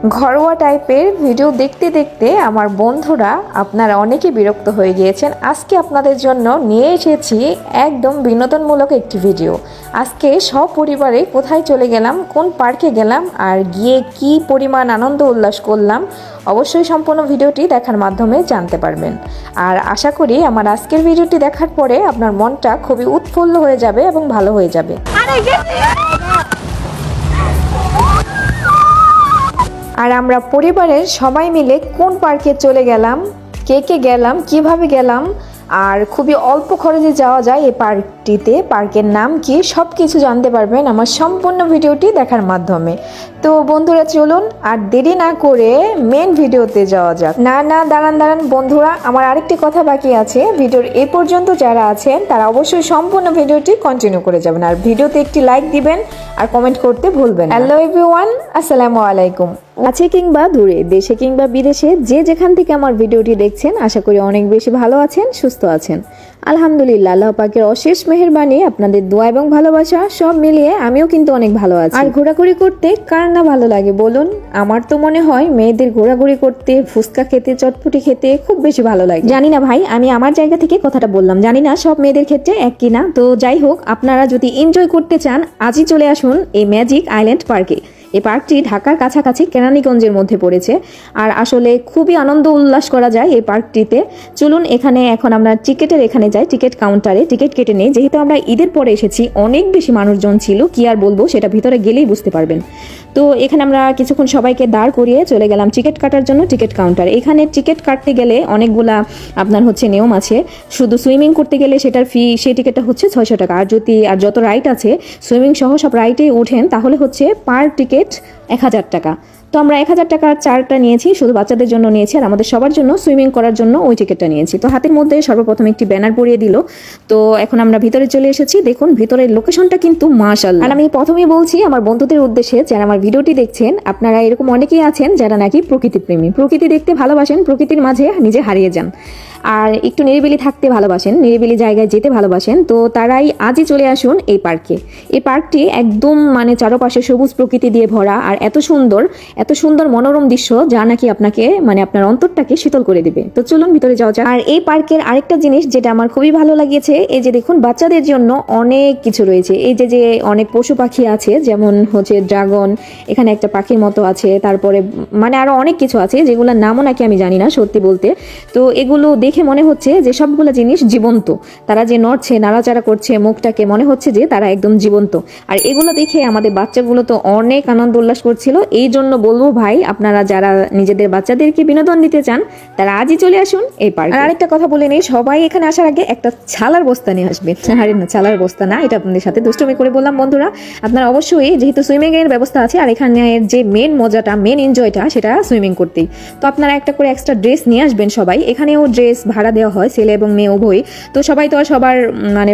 ঘরোয়া টাইপের ভিডিও দেখতে দেখতে আমার বন্ধুরা আপনারা অনেকে বিরক্ত হয়ে গিয়েছেন। আজকে আপনাদের জন্য নিয়ে এসেছি একদম বিনোদনমূলক একটি ভিডিও। আজকে সপরিবারে কোথায় চলে গেলাম, কোন পার্কে গেলাম আর গিয়ে কি পরিমাণ আনন্দ উল্লাস করলাম, অবশ্যই সম্পূর্ণ ভিডিওটি দেখার মাধ্যমে জানতে পারবেন। আর আশা করি আমার আজকের ভিডিওটি দেখার পরে আপনার মনটা খুবই উৎফুল্ল হয়ে যাবে এবং ভালো হয়ে যাবে। আর আমরা পরিবারের সবাই মিলে কোন পার্কে চলে গেলাম, কে কে গেলাম, কিভাবে গেলাম আর খুবই অল্প খরচে যাওয়া যায় এই পার্কটিতে, পার্কের নাম কি, সব কিছু জানতে পারবেন আমার সম্পূর্ণ ভিডিওটি দেখার মাধ্যমে। তো বন্ধুরা চলুন আর দেরি না করে মেন ভিডিওতে যাওয়া যাক। না দাঁড়ান বন্ধুরা, আমার আরেকটি কথা বাকি আছে। ভিডিওর এই পর্যন্ত যারা আছেন তারা অবশ্যই সম্পূর্ণ ভিডিওটি কন্টিনিউ করে যাবেন আর ভিডিওতে একটি লাইক দিবেন আর কমেন্ট করতে ভুলবেন না। হ্যালো এভরিওয়ান, আসসালামু আলাইকুম। আছে কিংবা দূরে, দেশে কিংবা বিদেশে, যে যেখান থেকে আমার ভিডিওটি দেখছেন আশা করি অনেক বেশি ভালো আছেন, সুস্থ আছেন। আলহামদুলিল্লাহ, আল্লাহ পাকের অশেষ মেহেরবানি, আপনাদের দোয়া এবং ভালোবাসা সব মিলিয়ে আমিও কিন্তু অনেক ভালো আছি। আর ঘোরাঘুরি করতে কার না ভালো লাগে বলুন? আমার তো মনে হয় মেয়েদের ঘোরাঘুরি করতে, ফুচকা খেতে, চটপটি খেতে খুব বেশি ভালো লাগে। জানি না ভাই, আমি আমার জায়গা থেকে কথাটা বললাম, জানি না সব মেয়েদের ক্ষেত্রে এক কিনা। তো যাই হোক, আপনারা যদি এনজয় করতে চান আজই চলে আসুন এই ম্যাজিক আইল্যান্ড পার্কে। এই পার্কটি ঢাকার কাছাকাছি কেরানীগঞ্জের মধ্যে পড়েছে আর আসলে খুবই আনন্দ উল্লাস করা যায় এই পার্কটিতে। চলুন এখানে এখন আমরা টিকিটের এখানে যাই, টিকিট কাউন্টারে টিকিট কেটে নেই। যেহেতু আমরা ঈদের পরে এসেছি, অনেক বেশি মানুষজন ছিল, কি আর বলবো, সেটা ভিতরে গেলেই বুঝতে পারবেন। তো এখানে আমরা কিছুক্ষণ সবাইকে দাঁড় করিয়ে চলে গেলাম টিকিট কাটার জন্য টিকিট কাউন্টারে। এখানে টিকিট কাটতে গেলে অনেকগুলা আপনার নিয়ম আছে। শুধু সুইমিং করতে গেলে সেটার ফি, সেই টিকিটটা হচ্ছে 600 টাকা। আর যত রাইড আছে সুইমিং সহ সব রাইডে উঠেন তাহলে হচ্ছে পার টিকিট 1000 টাকা। তো আমরা 1000 টাকার চারটা নিয়েছি, শুধু বাচ্চাদের জন্য নিয়েছি আর আমাদের সবার জন্য সুইমিং করার জন্য ওই টিকিটটা নিয়েছি। তো হাতের মধ্যে সর্বপ্রথম একটি ব্যানার পরিয়ে দিল। তো এখন আমরা ভিতরে চলে এসেছি। দেখুন ভিতরের লোকেশনটা কিন্তু মাশাআল্লাহ। আর আমি প্রথমেই বলছি আমার বন্ধুদের উদ্দেশ্যে যারা আমার ভিডিওটি দেখছেন, আপনারা এরকম অনেকেই আছেন যারা নাকি প্রকৃতি প্রেমী, প্রকৃতি দেখতে ভালোবাসেন, প্রকৃতির মাঝে নিজে হারিয়ে যান আর একটু নিরিবিলি থাকতে ভালোবাসেন, নিরিবিলি জায়গায় যেতে ভালোবাসেন, তো তারাই আজই চলে আসুন এই পার্কে। এই পার্কটি একদম চারপাশে সবুজ প্রকৃতি দিয়ে ভরা আর এত সুন্দর মনোরম দৃশ্য যা নাকি আপনাকে আপনার অন্তরটাকে শীতল করে দিবে। তো চলুন ভিতরে যাওয়া যাক। আর এই পার্কের আরেকটা জিনিস যেটা আমার খুবই ভালো লাগিয়েছে, এই যে দেখুন বাচ্চাদের জন্য অনেক কিছু রয়েছে। এই যে অনেক পশু পাখি আছে, যেমন ড্রাগন, এখানে একটা পাখির মতো আছে, তারপরে আরো অনেক কিছু আছে যেগুলোর নামও নাকি আমি জানি না সত্যি বলতে। তো এগুলো দেখে মনে হচ্ছে যে সবগুলো জিনিস জীবন্ত, তারা যে নড়ছে, নাড়াচাড়া করছে মুখটাকে, মনে হচ্ছে যে তারা একদম জীবন্ত। আর এগুলো দেখে আমাদের বাচ্চাগুলো তো অনেক আনন্দ উল্লাস করছিল। এই জন্য বলবো ভাই, আপনারা যারা নিজেদের বাচ্চাদেরকে বিনোদন দিতে চান তারা আজই চলে আসুন এই পার্কে। আর আরেকটা কথা বলে নেই, সবাই এখানে আসার আগে একটা ছালার বস্তা নিয়ে আসবেন। আরে না, ছালার বস্তা না, এটা আপনাদের সাথে দুষ্টুমি করে বললাম বন্ধুরা। আপনারা অবশ্যই, যেহেতু সুইমিং এর ব্যবস্থা আছে আর এখানে যে মেন মজাটা, মেন এনজয়টা সেটা সুইমিং করতেই, তো আপনারা একটা করে এক্সট্রা ড্রেস নিয়ে আসবেন সবাই। এখানেও ড্রেস ভাড়া দেওয়া হয়, ছেলে এবং মেয়ে উভয়। তো সবাই তো আর সবার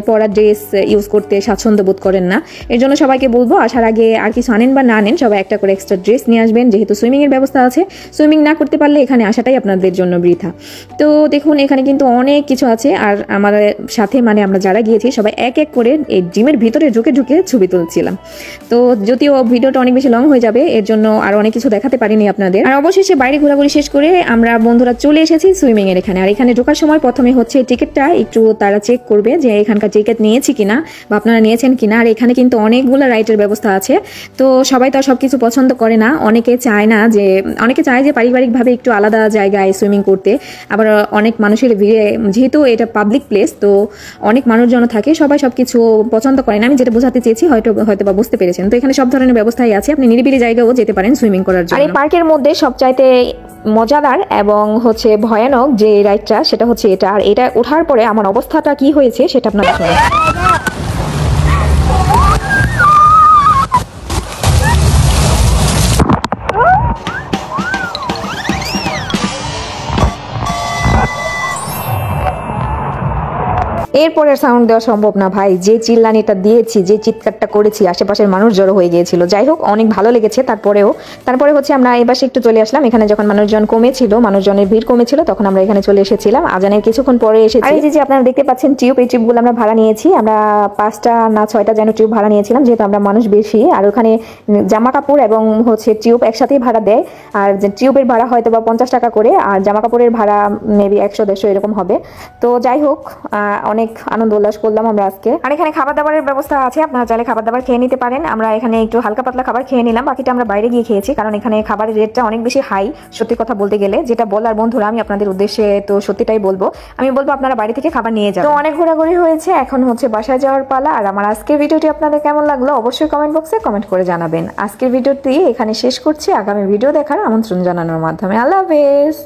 পরা ড্রেস ইউজ করতে স্বাচ্ছন্দ্য বোধ করেন না, এর জন্য সবাইকে বলবো আসার আগে আর কিছু আনেন বা না আনেন, সবাই একটা করে এক্সট্রা ড্রেস নিয়ে আসবেন। যেহেতু সুইমিং এর ব্যবস্থা আছে, সুইমিং না করতে পারলে এখানে আসাটাই আপনাদের জন্য বৃথা। তো দেখুন এখানে কিন্তু অনেক কিছু আছে আর আমাদের সাথে আমরা যারা গিয়েছি সবাই এক এক করে এই জিমের ভিতরে ঢুকে ছবি তুলছিলাম। তো যদিও ভিডিওটা অনেক বেশি লং হয়ে যাবে, এর জন্য আর অনেক কিছু দেখাতে পারিনি আপনাদের। আর অবশেষে বাইরে ঘোরাঘুরি শেষ করে আমরা বন্ধুরা চলে এসেছি সুইমিং এর এখানে। আর এখানে ঢোকার সময় প্রথমে হচ্ছে টিকিটটা একটু তারা চেক করবে যে এখানকার টিকিট নিয়েছি কিনা বা আপনারা নিয়েছেন কিনা। আর এখানে কিন্তু অনেকগুলো রাইডের ব্যবস্থা আছে। তো সবাই তো সবকিছু পছন্দ করে না, অনেকে চায় যে পারিবারিকভাবে একটু আলাদা জায়গায় সুইমিং করতে। আবার অনেক মানুষের ভিড়ে, যেহেতু এটা পাবলিক প্লেস, তো অনেক মানুষজন থাকে, সবাই সবকিছু পছন্দ করে না। আমি যেটা বোঝাতে চেয়েছি হয়তো বা বুঝতে পেরেছেন। তো এখানে সব ধরনের ব্যবস্থাই আছে, আপনি নিরিবিলি জায়গাও যেতে পারেন সুইমিং করার জন্য। আর এই পার্কের মধ্যে সবচাইতে মজাদার এবং ভয়ানক যে রাইডটা সেটা হচ্ছে এটা। আর এটা ওঠার পরে আমার অবস্থাটা কি হয়েছে সেটা আপনারা শুনুন। এরপরের সাউন্ড দেওয়া সম্ভব না ভাই, যে চিল্লানিটা দিয়েছি, যে চিৎকারটা করেছি, আশেপাশের মানুষ জড়ো হয়ে গিয়েছিল। যাই হোক, অনেক ভালো লেগেছে। তারপরে হচ্ছে আমরা এই পাশে একটু চলে আসলাম। এখানে যখন মানুষজন কমেছিল, মানুষজনের ভিড় কমেছিল, তখন আমরা এখানে চলে এসেছিলাম। আজানের কিছুক্ষণ পরে এসেছি। আর এই যে আপনারা দেখতে পাচ্ছেন টিউব, এই টিউবগুলো আমরা ভাড়া নিয়েছি। আমরা 5টা না 6টা যেন টিউব ভাড়া নিয়েছিলাম, যেহেতু আমরা মানুষ বেশি। আর ওখানে জামা কাপড় এবং হচ্ছে টিউব একসাথেই ভাড়া দেয়। আর যে টিউবের ভাড়া হয়তো বা 50 টাকা করে, আর জামা কাপড়ের ভাড়া মেবি 100-150 এরকম হবে। তো যাই হোক, অনেক আনন্দ উল্লাস করলাম আমরা আজকে। আর এখানে খাবার দাবারের ব্যবস্থা আছে, আপনারা চাইলে খাবার দাবার খেয়ে নিতে পারেন। আমরা এখানে একটু হালকা পাতলা খাবার খেয়ে নিলাম, বাকিটা আমরা বাইরে গিয়ে খেয়েছি, কারণ এখানে খাবারের রেটটা অনেক বেশি হাই। সত্যি কথা বলতে গেলে, যেটা বলার বন্ধুরা, আমি আপনাদের উদ্দেশ্যে তো সত্যিটাই বলবো, আমি বলবো আপনারা বাইরে থেকে খাবার নিয়ে যান। তো অনেক ঘোরাঘুরি হয়েছে, এখন হচ্ছে বাসায় যাওয়ার পালা। আর আমার আজকের ভিডিওটি আপনাদের কেমন লাগলো অবশ্যই কমেন্ট বক্সে কমেন্ট করে জানাবেন। আজকের ভিডিওটি এখানে শেষ করছি, আগামী ভিডিও দেখার আমন্ত্রণ জানানোর মাধ্যমে। আল্লাহ হাফেজ।